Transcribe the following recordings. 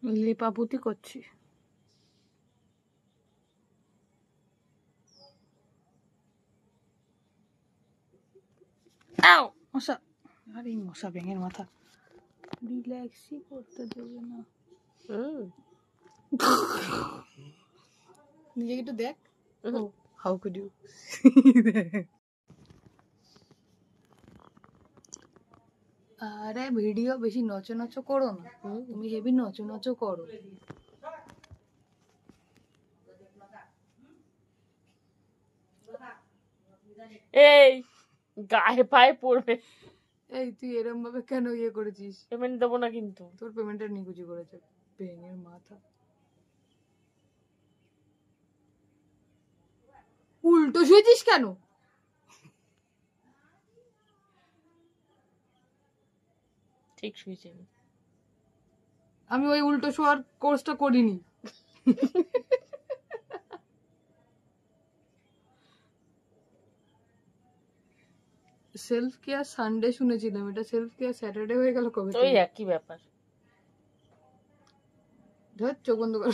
লেপাপুতি করছি। মশা, আরে মশা ব্যাঙের মাথা রিল্যাক্সই করতে দেবে না। নিজেকে একটু দেখ। How could you. আরে ভিডিও বেশি নচো নচো করো না, তুমি হেভি নচো নচো করো। এই গায়ে পায়ে পড়বে। এই তুই এরম ভাবে কেন ইয়ে করেছিস? পেমেন্ট দেবো না কিন্তু। তোর পেমেন্টটা নিকুচি করেছে ব্যাঙের মাথা। উল্টো শুয়েছিস কেন? ঠিক শুয়েছি আমি ওই উল্টো শোয়ার কোর্সটা করিনি। সেলফ কেয়ার সানডে শুনেছিলাম, এটা সেলফ কেয়ার স্যাটারডে হয়ে গেল কবে? ওই একই ব্যাপার। ধর চোখ বন্ধ কর।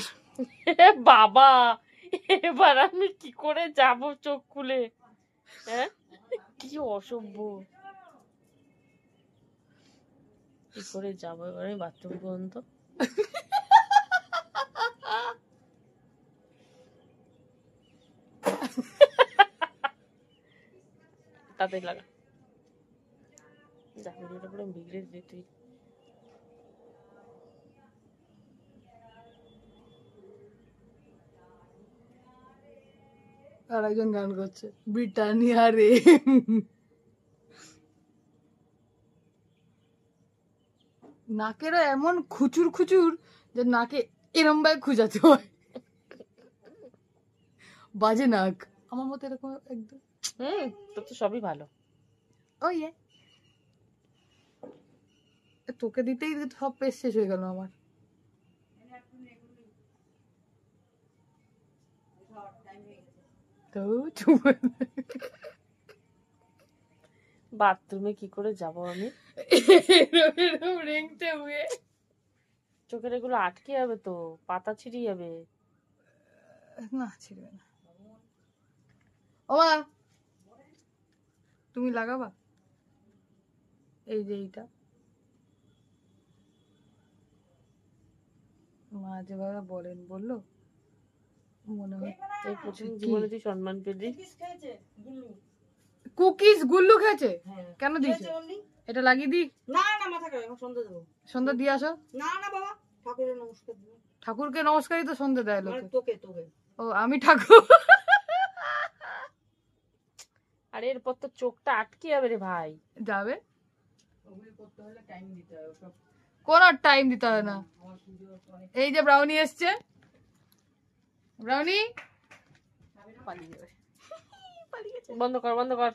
বাবা এবার আমি কি করে যাব চোখ খুলে? হ্যাঁ কি অসভ্য, কি করে যাবো এবারে বাথরুম পর্যন্ত? তাতে লাগা যা ভিডিওটা পুরো বিগড়ে দিলি তুই। আর একজন গান করছে ব্রিটানিয়া রে। নাকেরও এমন খুচুর খুচুর যে নাকে এরম ভাবে খুঁজাতে হয়। বাজে নাক আমার মতো এরকম একদম। তোর তো সবই ভালো। ও ইয়ে, তোকে দিতেই সব পেস শেষ হয়ে গেল আমার। তো চুপ। বাথরুমে কি করে যাব আমি? রেংটে হয়ে চোখের এগুলো আটকে যাবে তো, পাতা ছিঁড়ে যাবে। না ছিড়বে না। ও মা তুমি লাগাবা এই যে এইটা। মা যেভাবে বলেন বললো মনে হয় এই প্রথম জীবনে তুই সম্মান পেলি। কুকিজ গুল্লু খেয়েছে কেন দিয়েছে? এটা লাগিয়ে দি। না না মাথা খারাপ, এখন সন্ধ্যা দেবো। সন্ধ্যা দিয়ে আসো। না না বাবা, ঠাকুরের নমস্কার দেবো। ঠাকুরকে নমস্কারই তো সন্ধ্যা দেয় লোকে। তোকে তোকে ও আমি ঠাকুর। আরে এরপর তো চোখটা আটকে যাবে রে ভাই। যাবে কোন টাইম দিতে হয় না। এই যে ব্রাউনি এসছে, ব্রাউনি পালিয়ে যাবে। বন্ধ কর বন্ধ কর।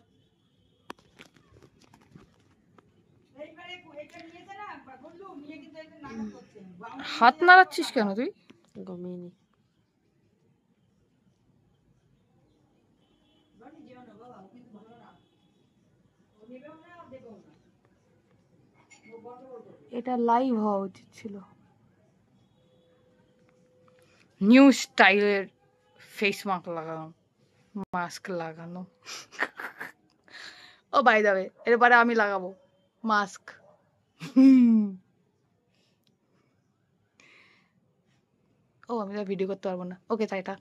হাত নাড়াচ্ছিস কেন তুই? ঘুমিয়ে নি। এটা লাইভ হওয়া উচিত ছিল। নিউ স্টাইলের ফেস মাস্ক লাগানো, মাস্ক লাগানো। ও বাই দা ওয়ে এরপরে আমি লাগাবো মাস্ক। ও আমি ভিডিও করতে পারবো না। ওকে তাইটা।